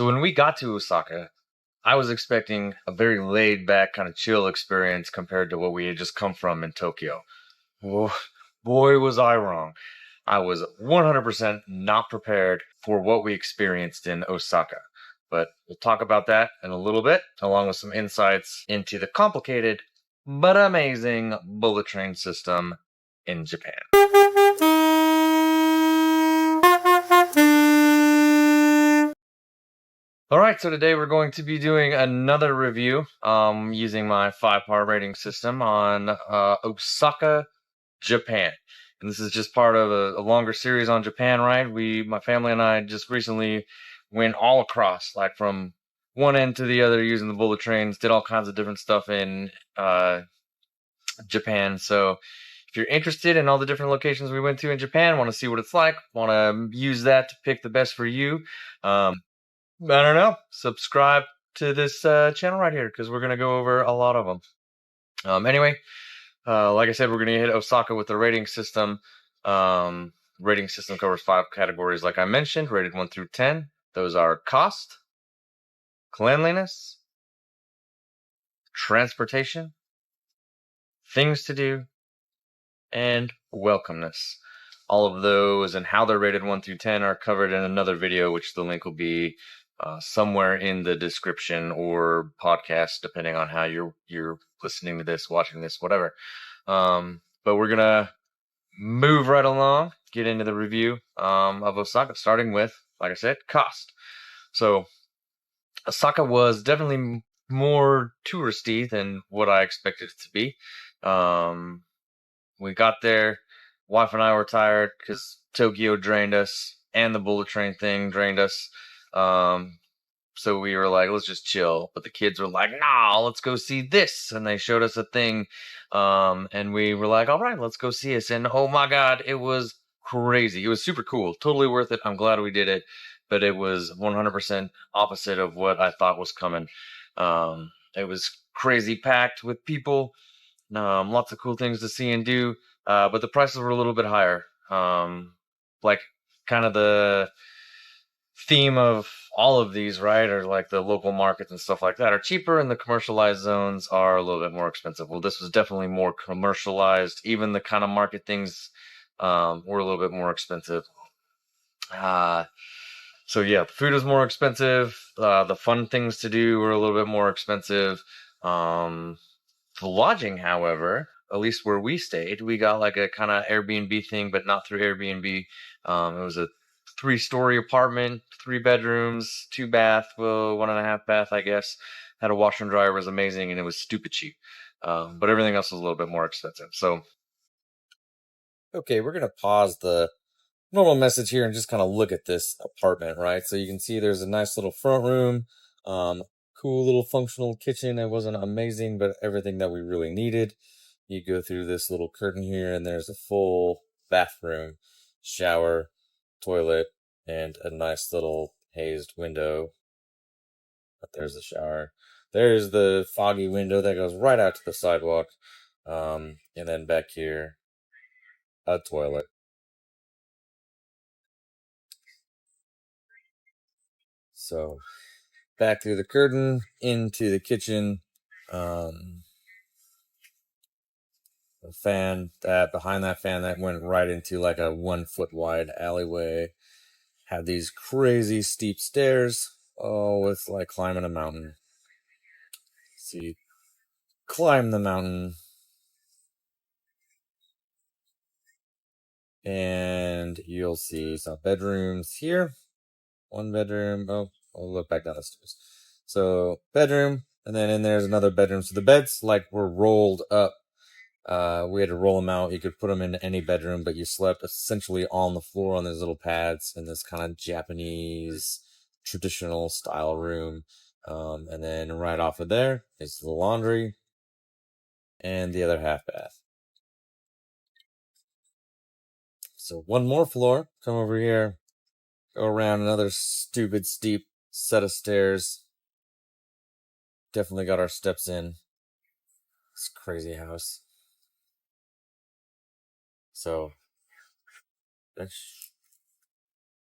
So when we got to Osaka, I was expecting a very laid back, kind of chill experience compared to what we had just come from in Tokyo. Oh, boy, was I wrong. I was 100% not prepared for what we experienced in Osaka. But we'll talk about that in a little bit, along with some insights into the complicated but amazing bullet train system in Japan. Alright, so today we're going to be doing another review using my 5-part rating system on Osaka, Japan. And this is just part of a longer series on Japan, right? My family and I just recently went all across, like from one end to the other using the bullet trains, did all kinds of different stuff in Japan. So if you're interested in all the different locations we went to in Japan, want to see what it's like, want to use that to pick the best for you, I don't know, subscribe to this channel right here because we're going to go over a lot of them. Anyway, like I said, we're going to hit Osaka with the rating system. Rating system covers 5 categories, like I mentioned, rated 1 through 10. Those are cost, cleanliness, transportation, things to do, and welcomeness. All of those and how they're rated 1 through 10 are covered in another video, which the link will be somewhere in the description or podcast, depending on how you're listening to this, watching this, whatever. But we're gonna move right along, get into the review of Osaka, starting with, like I said, cost. So Osaka was definitely more touristy than what I expected it to be. We got there, wife and I were tired because Tokyo drained us and the bullet train thing drained us. So we were like, let's just chill. But the kids were like, nah, let's go see this. And they showed us a thing. And we were like, all right, let's go see it. And oh my God, it was crazy. It was super cool. Totally worth it. I'm glad we did it. But it was 100% opposite of what I thought was coming. It was crazy packed with people. Lots of cool things to see and do. But the prices were a little bit higher. Like kind of the theme of all of these, right, are like the local markets and stuff like that are cheaper and the commercialized zones are a little bit more expensive. Well, this was definitely more commercialized. Even the kind of market things were a little bit more expensive. So yeah, the food was more expensive. The fun things to do were a little bit more expensive. The lodging, however, at least where we stayed, we got like a kind of Airbnb thing, but not through Airbnb. It was a 3-story apartment, 3 bedrooms, 2 bath, well, 1.5 bath, I guess. Had a washer and dryer, was amazing, and it was stupid cheap. But everything else was a little bit more expensive. So, okay, we're gonna pause the normal message here and just kind of look at this apartment, right? So you can see there's a nice little front room, cool little functional kitchen. It wasn't amazing, but everything that we really needed. You go through this little curtain here, and there's a full bathroom, shower, toilet, and a nice little hazed window. But there's the shower. There's the foggy window that goes right out to the sidewalk. And then back here, a toilet. So back through the curtain into the kitchen. A fan that behind that fan that went right into like a 1-foot wide alleyway. Had these crazy steep stairs. Oh, it's like climbing a mountain. See, climb the mountain. And you'll see some bedrooms here. 1 bedroom. Oh, I'll look back down the stairs. So, bedroom. And then in there's another bedroom. So the beds like were rolled up. We had to roll them out. You could put them in any bedroom, but you slept essentially on the floor on these little pads in this kind of Japanese traditional style room. And then right off of there is the laundry and the other half bath. So 1 more floor, come over here, go around another stupid steep set of stairs. Definitely got our steps in. This crazy house. So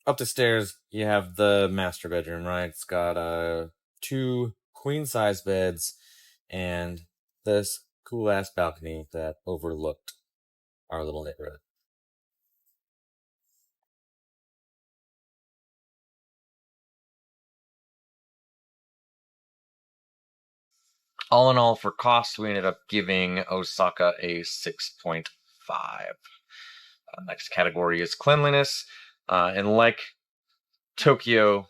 up the stairs, you have the master bedroom, right? It's got two queen-size beds and this cool-ass balcony that overlooked our little neighborhood. All in all, for cost, we ended up giving Osaka a 6.5. Next category is cleanliness. And like Tokyo,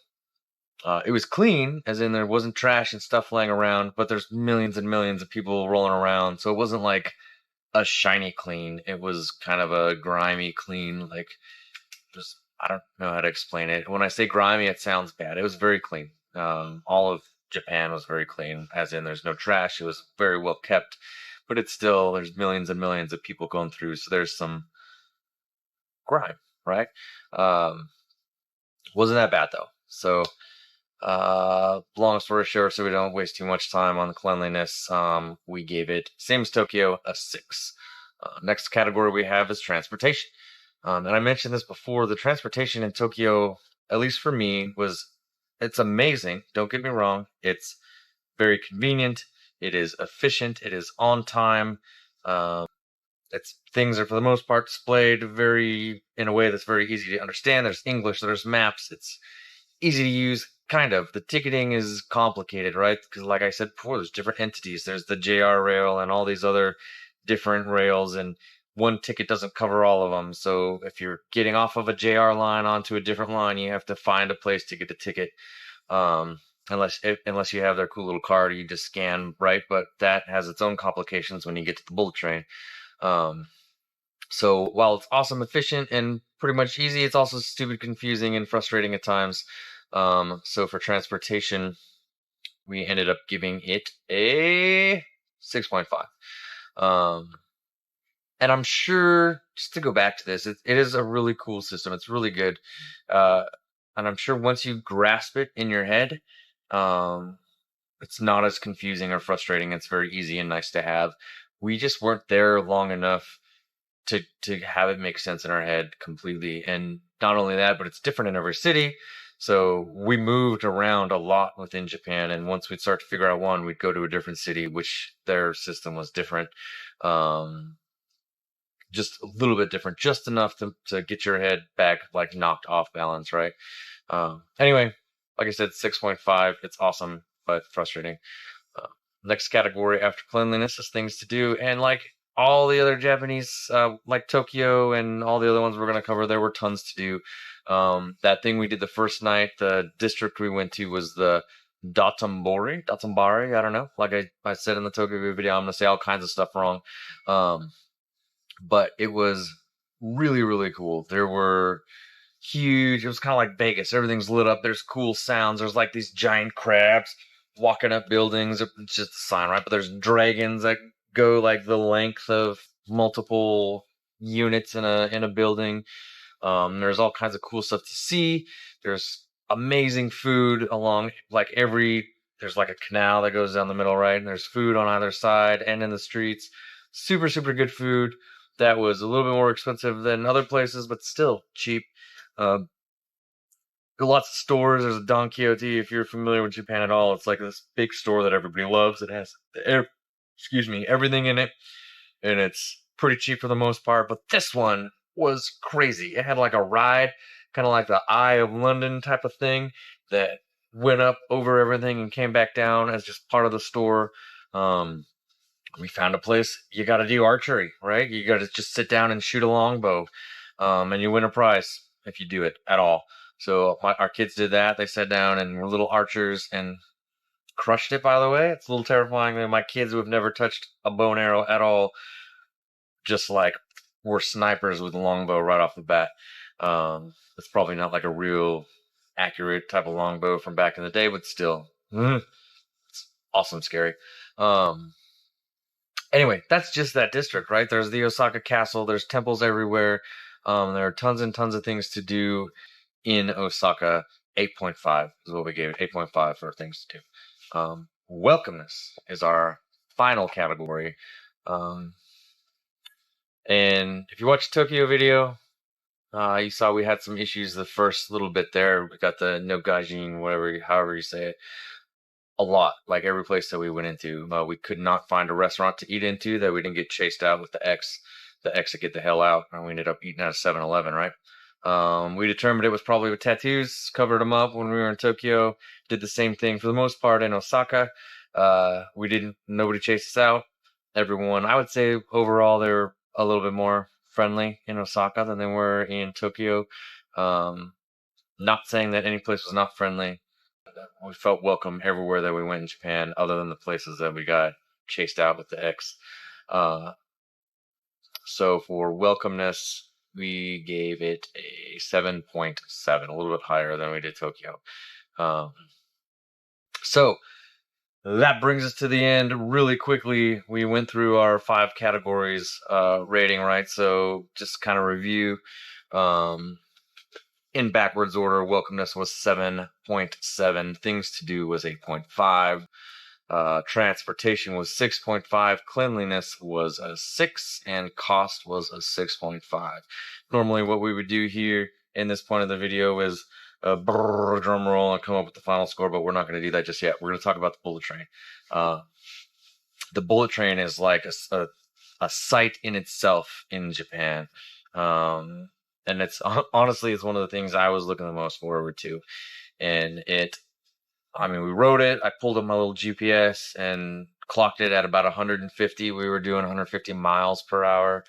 it was clean, as in there wasn't trash and stuff laying around, but there's millions and millions of people rolling around, so it wasn't like a shiny clean. It was kind of a grimy clean, like just I don't know how to explain it. When I say grimy, it sounds bad. It was very clean. All of Japan was very clean, as in there's no trash. It was very well kept, but it's still there's millions and millions of people going through, so there's some grime, right? Um, wasn't that bad though. So long story short, so we don't waste too much time on the cleanliness, we gave it, same as Tokyo, a 6. Next category we have is transportation. And I mentioned this before, the transportation in Tokyo, at least for me, it's amazing. Don't get me wrong. It's very convenient. It is efficient. It is on time. Um, things are for the most part displayed in a way that's very easy to understand. There's English, there's maps. It's easy to use, kind of. The ticketing is complicated, right? Because, like I said before, there's different entities. There's the JR rail and all these other different rails, and one ticket doesn't cover all of them. So if you're getting off of a JR line onto a different line, you have to find a place to get the ticket. Unless you have their cool little card, you just scan, right? But that has its own complications when you get to the bullet train. So while it's awesome, efficient, and pretty much easy, it's also stupid, confusing, and frustrating at times. So for transportation, we ended up giving it a 6.5. And I'm sure, just to go back to this, it is a really cool system. It's really good. Uh, and I'm sure once you grasp it in your head, um, it's not as confusing or frustrating. It's very easy and nice to have. We just weren't there long enough to have it make sense in our head completely. And not only that, but it's different in every city. So we moved around a lot within Japan, and once we'd start to figure out one, we'd go to a different city, which their system was different. Just a little bit different, just enough to get your head back, like knocked off balance, right? Anyway, like I said, 6.5. It's awesome, but frustrating. Uh, Next category after cleanliness is things to do, and like all the other Japanese, like Tokyo and all the other ones we're gonna cover, there were tons to do. That thing we did the first night, the district we went to was the Dotonbori, I don't know. Like I said in the Tokyo video, I'm gonna say all kinds of stuff wrong. But it was really, really cool. There were huge, it was kind of like Vegas. Everything's lit up. There's cool sounds. There's like these giant crabs walking up buildings. It's just a sign, right? But there's dragons that go like the length of multiple units in a building. There's all kinds of cool stuff to see. There's amazing food along like there's like a canal that goes down the middle, right? And there's food on either side and in the streets. Super, super good food. That was a little bit more expensive than other places, but still cheap. Um, Lots of stores. There's a Don Quixote. If you're familiar with Japan at all, it's like this big store that everybody loves. It has, everything in it, and it's pretty cheap for the most part. But this one was crazy. It had like a ride, kind of like the Eye of London type of thing that went up over everything and came back down as just part of the store. We found a place. You got to do archery, right? You got to just sit down and shoot a longbow, and you win a prize if you do it at all. So our kids did that. They sat down and were little archers and crushed it. By the way, it's a little terrifying that my kids who have never touched a bow and arrow at all, just like were snipers with a longbow right off the bat. It's probably not like a real accurate type of longbow from back in the day, but still, it's awesome, scary. Anyway, that's just that district, right? There's the Osaka Castle. There's temples everywhere. There are tons and tons of things to do in Osaka. 8.5 is what we gave it. 8.5 for things to do. Welcomeness is our final category. And if you watch the Tokyo video, You saw we had some issues the first little bit there. We got the no gajin, whatever, however you say it, a lot. Like every place that we went into, we could not find a restaurant to eat into that we didn't get chased out with the X to get the hell out, and we ended up eating at a 7-Eleven, right? We determined it was probably with tattoos, covered them up when we were in Tokyo, did the same thing for the most part in Osaka. Nobody chased us out. Everyone, I would say overall, they were a little bit more friendly in Osaka than they were in Tokyo. Um, Not saying that any place was not friendly. We felt welcome everywhere that we went in Japan, other than the places that we got chased out with the X. Uh, so for welcomeness, we gave it a 7.7, a little bit higher than we did Tokyo. Um, so that brings us to the end really quickly. We went through our 5 categories rating, right? So just kind of review. Um, in backwards order, welcomeness was 7.7. Things to do was 8.5. Transportation was 6.5, cleanliness was a 6, and cost was a 6.5. Normally what we would do here in this point of the video is a drum roll and come up with the final score, but we're not going to do that just yet. We're going to talk about the bullet train. The bullet train is like a site in itself in Japan. And it's honestly, it's one of the things I was looking the most forward to. And we rode it. I pulled up my little GPS and clocked it at about 150. We were doing 150 miles per hour.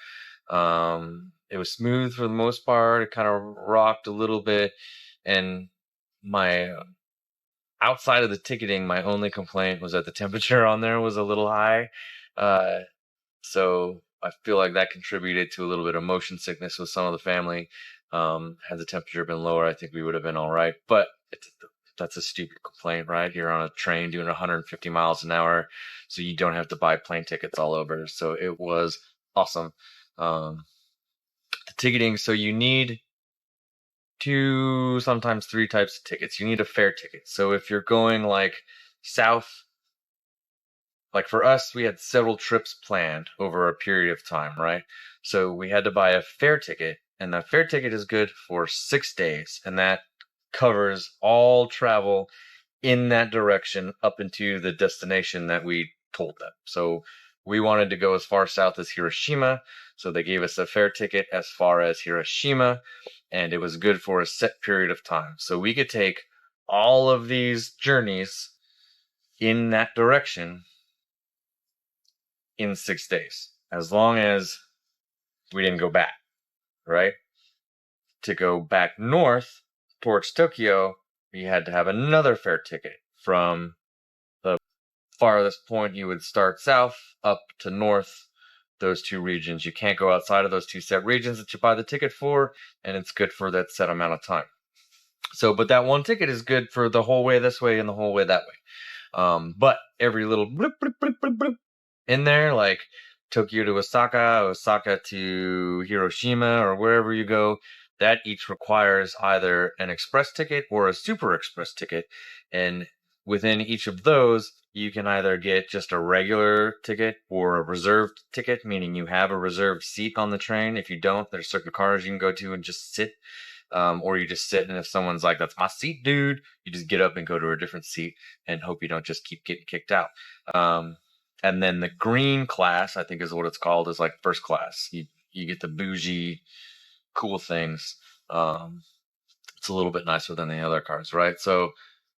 It was smooth for the most part. It kind of rocked a little bit. And my outside of the ticketing, my only complaint was that the temperature on there was a little high. So I feel like that contributed to a little bit of motion sickness with some of the family. Had the temperature been lower, I think we would have been all right. But that's a stupid complaint, right? You're on a train doing 150 miles an hour, so you don't have to buy plane tickets all over. So it was awesome. The ticketing, so you need 2, sometimes 3 types of tickets. You need a fare ticket. So if you're going like south, like for us, we had several trips planned over a period of time, right? So we had to buy a fare ticket, and that fare ticket is good for 6 days, and that covers all travel in that direction up into the destination that we told them. So we wanted to go as far south as Hiroshima, so they gave us a fare ticket as far as Hiroshima, and it was good for a set period of time. So we could take all of these journeys in that direction in 6 days, as long as we didn't go back, right? To go back north towards Tokyo, we had to have another fare ticket from the farthest point. You would start south up to north, those 2 regions. You can't go outside of those 2 set regions that you buy the ticket for, and it's good for that set amount of time. So, but that one ticket is good for the whole way this way and the whole way that way. But every little blip, blip, blip, blip, blip in there, like Tokyo to Osaka, Osaka to Hiroshima, or wherever you go, that each requires either an express ticket or a super express ticket. And within each of those, you can either get just a regular ticket or a reserved ticket, meaning you have a reserved seat on the train. If you don't, there's certain cars you can go to and just sit. Or you just sit, and if someone's like, "That's my seat, dude," you just get up and go to a different seat and hope you don't just keep getting kicked out. And then the green class, I think is what it's called, is like first class. You get the bougie, cool things. It's a little bit nicer than the other cars, right? So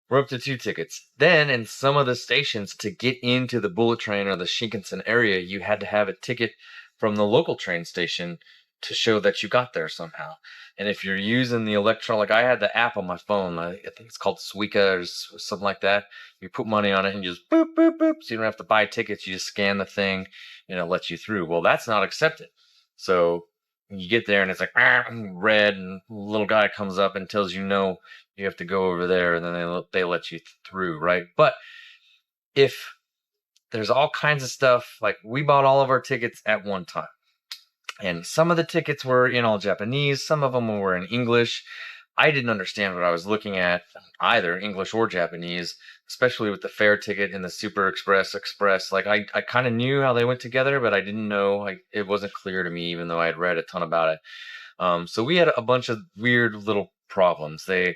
we're up to 2 tickets. Then in some of the stations, to get into the bullet train or the Shinkansen area, you had to have a ticket from the local train station to show that you got there somehow. And if you're using the like I had the app on my phone, I think it's called Suica or something like that. You put money on it and you just boop, boop, boop. So you don't have to buy tickets. You just scan the thing and it lets you through. Well, that's not accepted. So you get there and it's like red, and a little guy comes up and tells you no, you have to go over there, and then they let you through, right? But if there's all kinds of stuff, like we bought all of our tickets at one time, and some of the tickets were in all Japanese, some of them were in English. I didn't understand what I was looking at, either English or Japanese, especially with the fare ticket and the Super Express. Like I kind of knew how they went together, but I didn't know. Like it wasn't clear to me, even though I had read a ton about it. So we had a bunch of weird little problems. They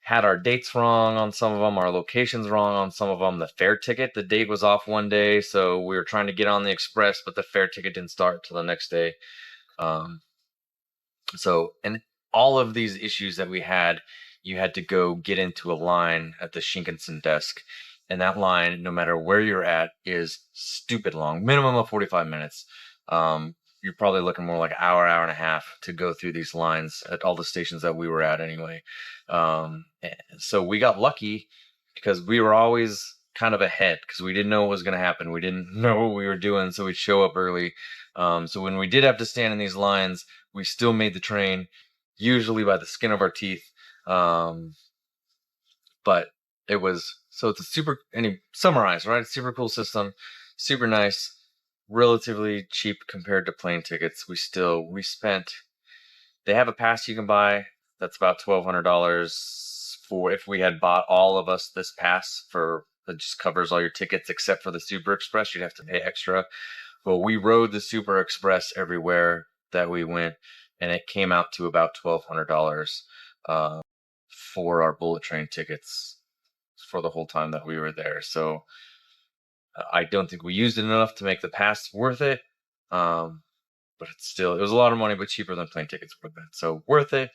had our dates wrong on some of them, our locations wrong on some of them. The fare ticket, the date was off one day, so we were trying to get on the express, but the fare ticket didn't start till the next day. Um, and all of these issues that we had, you had to go get into a line at the Shinkansen desk. And that line, no matter where you're at, is stupid long, minimum of 45 minutes. You're probably looking more like an hour, hour and a half to go through these lines at all the stations that we were at anyway. So we got lucky because we were always kind of ahead because we didn't know what was going to happen. We didn't know what we were doing, so we'd show up early. So when we did have to stand in these lines, we still made the train, usually by the skin of our teeth. But it was, so it's a super, summarize, right? Super cool system, super nice, relatively cheap compared to plane tickets. We spent, they have a pass you can buy that's about $1,200 for, if we had bought all of us this pass for, that just covers all your tickets except for the Super Express, you'd have to pay extra. Well, we rode the Super Express everywhere that we went, and it came out to about $1,200 for our bullet train tickets for the whole time that we were there. So I don't think we used it enough to make the pass worth it. But it was a lot of money, but cheaper than plane tickets would have been. So worth it.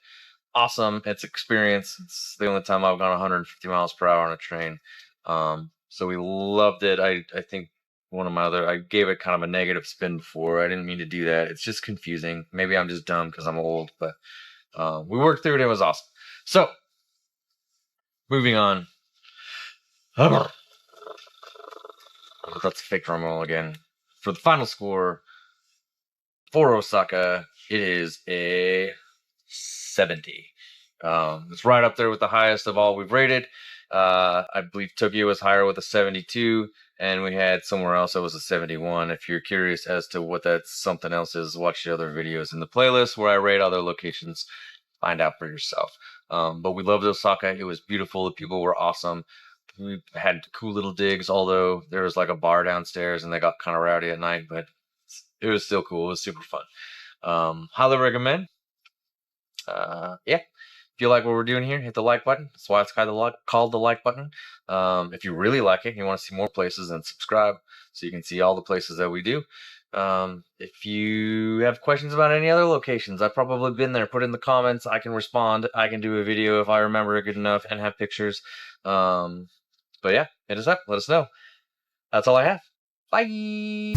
Awesome. It's experience. It's the only time I've gone 150 miles per hour on a train. So we loved it. I think I gave it kind of a negative spin before. I didn't mean to do that. It's just confusing. Maybe I'm just dumb because I'm old, but we worked through it. It was awesome. So moving on. That's a fake drum roll again. For the final score for Osaka, it is a 70. It's right up there with the highest of all we've rated. I believe Tokyo was higher with a 72, and we had somewhere else that was a 71. If you're curious as to what that something else is, watch the other videos in the playlist where I rate other locations. Find out for yourself. But we loved Osaka. It was beautiful. The people were awesome. We had cool little digs, although there was like a bar downstairs and they got kind of rowdy at night, but it was still cool. It was super fun. Highly recommend. Yeah. If you like what we're doing here, hit the like button. That's why it's called the like button. If you really like it and you want to see more places, then subscribe so you can see all the places that we do. If you have questions about any other locations, I've probably been there. Put in the comments. I can respond. I can do a video if I remember it good enough and have pictures. But yeah, hit us up. Let us know. That's all I have. Bye.